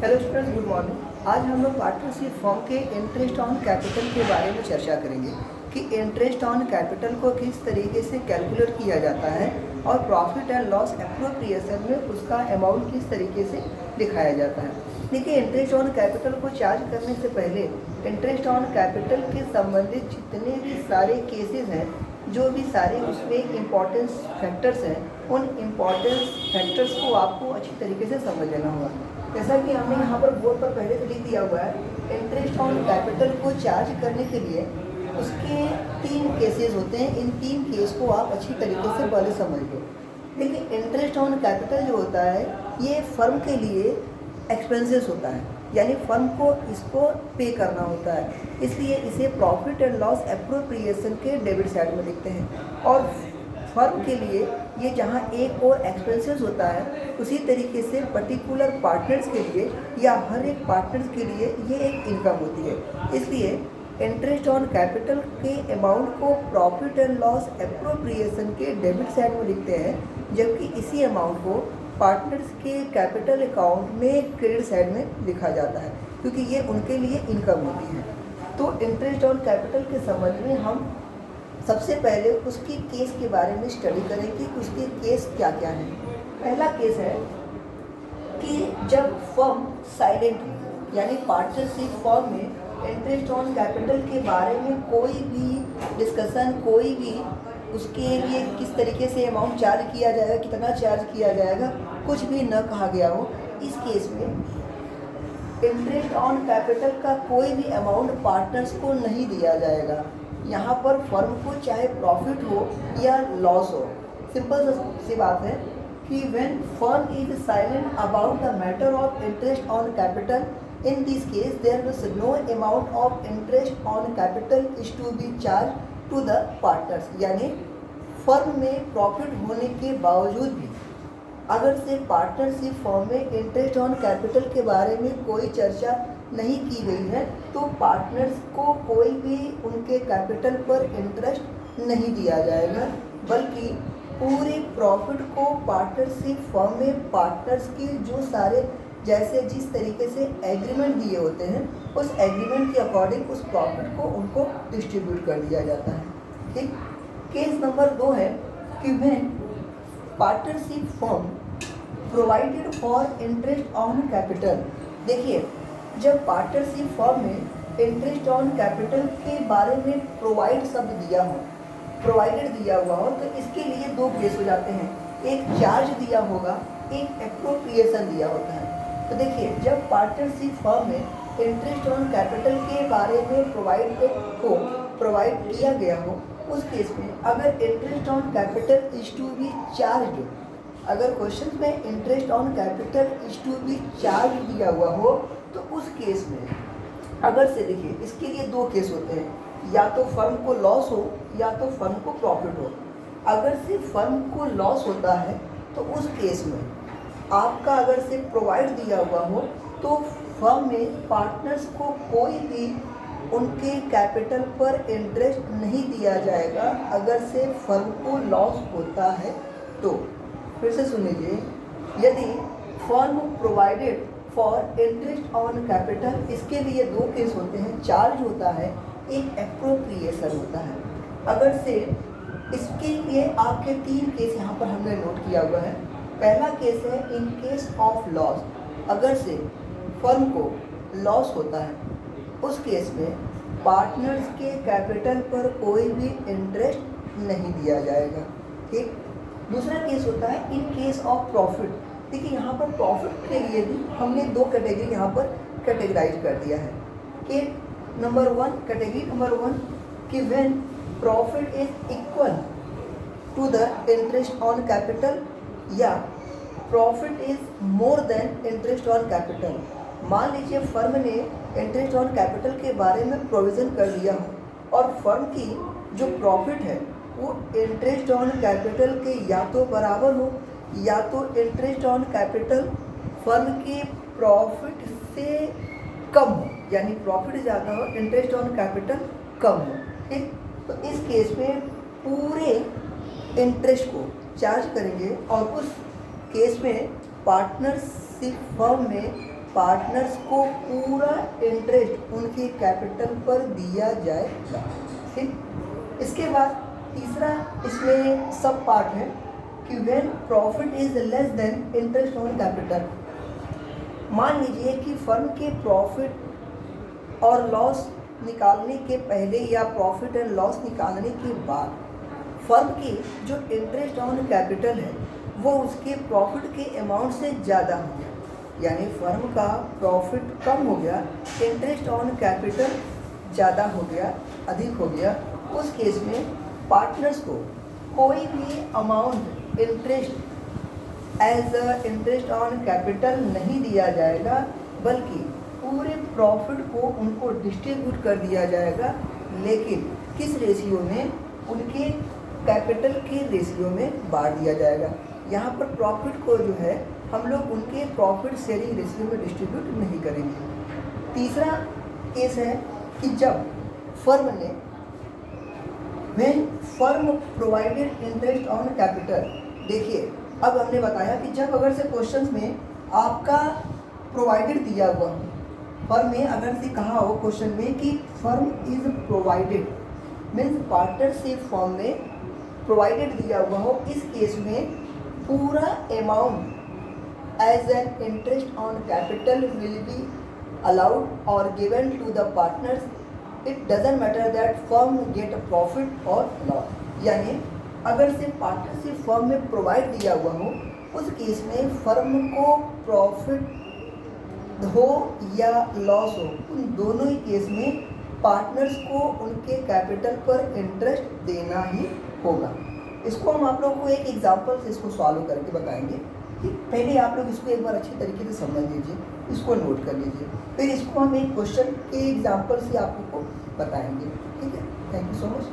Hello students, good morning. आज हम लोग पार्टनरशिप फर्म के इंटरेस्ट ऑन कैपिटल के बारे में चर्चा करेंगे कि इंटरेस्ट ऑन कैपिटल को किस तरीके से कैलकुलेट किया जाता है और प्रॉफिट एंड लॉस एप्रोप्रिएशन में उसका अमाउंट किस तरीके से दिखाया जाता है। देखिए, इंटरेस्ट ऑन कैपिटल को चार्ज करने से पहले इंटरेस्ट ऑन कैपिटल के संबंधित जितने भी सारे केसेस हैं, जो भी सारे उसमें इम्पोर्टेंस फैक्टर्स हैं, उन इम्पोर्टेंस फैक्टर्स को आपको अच्छी तरीके से समझ लेना होगा। जैसा कि हमने यहाँ पर बोर्ड पर पहले से लिख दिया हुआ है, इंटरेस्ट ऑन कैपिटल को चार्ज करने के लिए उसके 3 केसेस होते हैं। इन 3 केस को आप अच्छी तरीके से पहले समझ लो। देखिए, इंटरेस्ट ऑन कैपिटल जो होता है ये फर्म के लिए एक्सपेंसेस होता है, यानी फर्म को इसको पे करना होता है, इसलिए इसे प्रॉफिट एंड लॉस एप्रोप्रिएशन के डेबिट साइड में लिखते हैं। और फर्म के लिए ये जहाँ एक और एक्सपेंसेस होता है, उसी तरीके से पर्टिकुलर पार्टनर्स के लिए या हर एक पार्टनर्स के लिए ये एक इनकम होती है। इसलिए इंटरेस्ट ऑन कैपिटल के अमाउंट को प्रॉफिट एंड लॉस एप्रोप्रिएशन के डेबिट साइड में लिखते हैं, जबकि इसी अमाउंट को पार्टनर्स के कैपिटल अकाउंट में क्रेडिट साइड में लिखा जाता है, क्योंकि ये उनके लिए इनकम होती है। तो इंटरेस्ट ऑन कैपिटल के संबंध में हम सबसे पहले उसकी केस के बारे में स्टडी करें कि उसके केस क्या क्या हैं। पहला केस है कि जब फर्म साइलेंट है, यानी पार्टनरशिप फर्म में इंटरेस्ट ऑन कैपिटल के बारे में कोई भी डिस्कशन, कोई भी उसके लिए किस तरीके से अमाउंट चार्ज किया जाएगा, कितना चार्ज किया जाएगा, कुछ भी न कहा गया हो, इस केस में इंटरेस्ट ऑन कैपिटल का कोई भी अमाउंट पार्टनर्स को नहीं दिया जाएगा। यहाँ पर फर्म को चाहे प्रॉफिट हो या लॉस हो, सिंपल सी बात है कि when firm is silent about the matter of interest on capital, in this case there was no amount of interest on capital is to be charge to the partners. यानी firm में profit होने के बावजूद भी अगर से partnership firm में interest on capital के बारे में कोई चर्चा नहीं की गई है, तो पार्टनर्स को कोई भी उनके कैपिटल पर इंटरेस्ट नहीं दिया जाएगा, बल्कि पूरे प्रॉफिट को पार्टनरशिप फर्म में पार्टनर्स की जो सारे जैसे जिस तरीके से एग्रीमेंट दिए होते हैं, उस एग्रीमेंट के अकॉर्डिंग उस प्रॉफिट को उनको डिस्ट्रीब्यूट कर दिया जाता है। ठीक। केस नंबर 2 है कि when partnership firm provided for interest on capital. देखिए, जब पार्टनरशिप फर्म में इंटरेस्ट ऑन कैपिटल के बारे में प्रोवाइड शब्द दिया हो, प्रोवाइडेड दिया हुआ हो, तो इसके लिए 2 केस हो जाते हैं। एक चार्ज दिया होगा, एक एप्रोप्रिएशन दिया होता है। तो देखिए, जब पार्टनरशिप फर्म में इंटरेस्ट ऑन कैपिटल के बारे में प्रोवाइड किया गया हो, उस केस में अगर interest on capital is to be charge, अगर क्वेश्चन में interest on capital is to be charge दिया हुआ हो, तो उस केस में अगर से देखिए, इसके लिए 2 केस होते हैं, या तो फर्म को लॉस हो या तो फर्म को प्रॉफिट हो। अगर से फर्म को लॉस होता है तो उस केस में आपका अगर से प्रोवाइड दिया हुआ हो, तो फर्म में पार्टनर्स को कोई भी उनके कैपिटल पर इंटरेस्ट नहीं दिया जाएगा अगर से फर्म को लॉस होता है। तो फिर से सुन लीजिए, यदि firm provided for interest on capital, इसके लिए 2 केस होते हैं, चार्ज होता है, एक एप्रोप्रिएशन होता है। अगर से इसके लिए आपके 3 केस यहाँ पर हमने नोट किया हुआ है। पहला केस है इन केस ऑफ लॉस, अगर से फर्म को लॉस होता है, उस केस में पार्टनर्स के कैपिटल पर कोई भी इंटरेस्ट नहीं दिया जाएगा। ठीक। दूसरा केस होता है इन केस ऑफ प्रॉफिट। देखिए, यहाँ पर प्रॉफिट के लिए भी हमने 2 कैटेगरी यहाँ पर कैटेगराइज कर दिया है कि कैटेगरी नंबर 1 कि when profit is equal to the interest on capital, या profit is more than interest on capital. मान लीजिए फर्म ने इंटरेस्ट ऑन कैपिटल के बारे में प्रोविज़न कर दिया हो और फर्म की जो प्रॉफिट है वो इंटरेस्ट ऑन कैपिटल के या तो बराबर हो या तो इंटरेस्ट ऑन कैपिटल फर्म के प्रॉफिट से कम हो, यानी प्रॉफिट ज़्यादा हो, इंटरेस्ट ऑन कैपिटल कम हो। ठीक। तो इस केस में पूरे इंटरेस्ट को चार्ज करेंगे और उस केस में पार्टनरशिप फर्म में पार्टनर्स को पूरा इंटरेस्ट उनके कैपिटल पर दिया जाएगा। ठीक, इसके बाद तीसरा इसमें सब पार्ट है कि when profit is less than interest on capital. मान लीजिए कि फर्म के प्रॉफिट और लॉस निकालने के पहले या प्रॉफिट एंड लॉस निकालने के बाद फर्म की जो इंटरेस्ट ऑन कैपिटल है वो उसके प्रॉफिट के अमाउंट से ज़्यादा हो गया, यानी फर्म का प्रॉफिट कम हो गया, इंटरेस्ट ऑन कैपिटल ज़्यादा हो गया, अधिक हो गया। उस केस में पार्टनर्स को कोई भी amount interest as interest on capital नहीं दिया जाएगा, बल्कि पूरे प्रॉफिट को उनको डिस्ट्रीब्यूट कर दिया जाएगा, लेकिन किस रेशियो में? उनके कैपिटल के रेशियो में बांट दिया जाएगा। यहाँ पर प्रॉफिट को जो है हम लोग उनके प्रॉफिट शेयरिंग रेशियो में डिस्ट्रीब्यूट नहीं करेंगे। तीसरा केस है कि जब फर्म ने when firm provided interest on capital. देखिए, अब हमने बताया कि जब अगर से क्वेश्चंस में आपका प्रोवाइडेड दिया हुआ हो, फर्म में अगर से कहा हो क्वेश्चन में कि firm is provided, means partnership firm में प्रोवाइडेड दिया हुआ हो, इस केस में पूरा amount as an interest on capital will be allowed or given to the partners. It doesn't matter that firm get a profit or loss. यानी अगर से पार्टनरशिप फर्म में प्रोवाइड दिया हुआ हो, उस केस में फर्म को प्रॉफिट हो या लॉस हो, उन दोनों ही केस में पार्टनर्स को उनके कैपिटल पर इंटरेस्ट देना ही होगा। इसको हम आप लोगों को एक एग्जांपल से इसको सॉल्व करके बताएंगे। कि पहले आप लोग इसको एक बार अच्छी तरीके से समझ लीजिए, इसको नोट कर लीजिए, फिर इसको हम एक क्वेश्चन के एग्जांपल से आप लोग को बताएंगे। ठीक है, थैंक यू सो मच।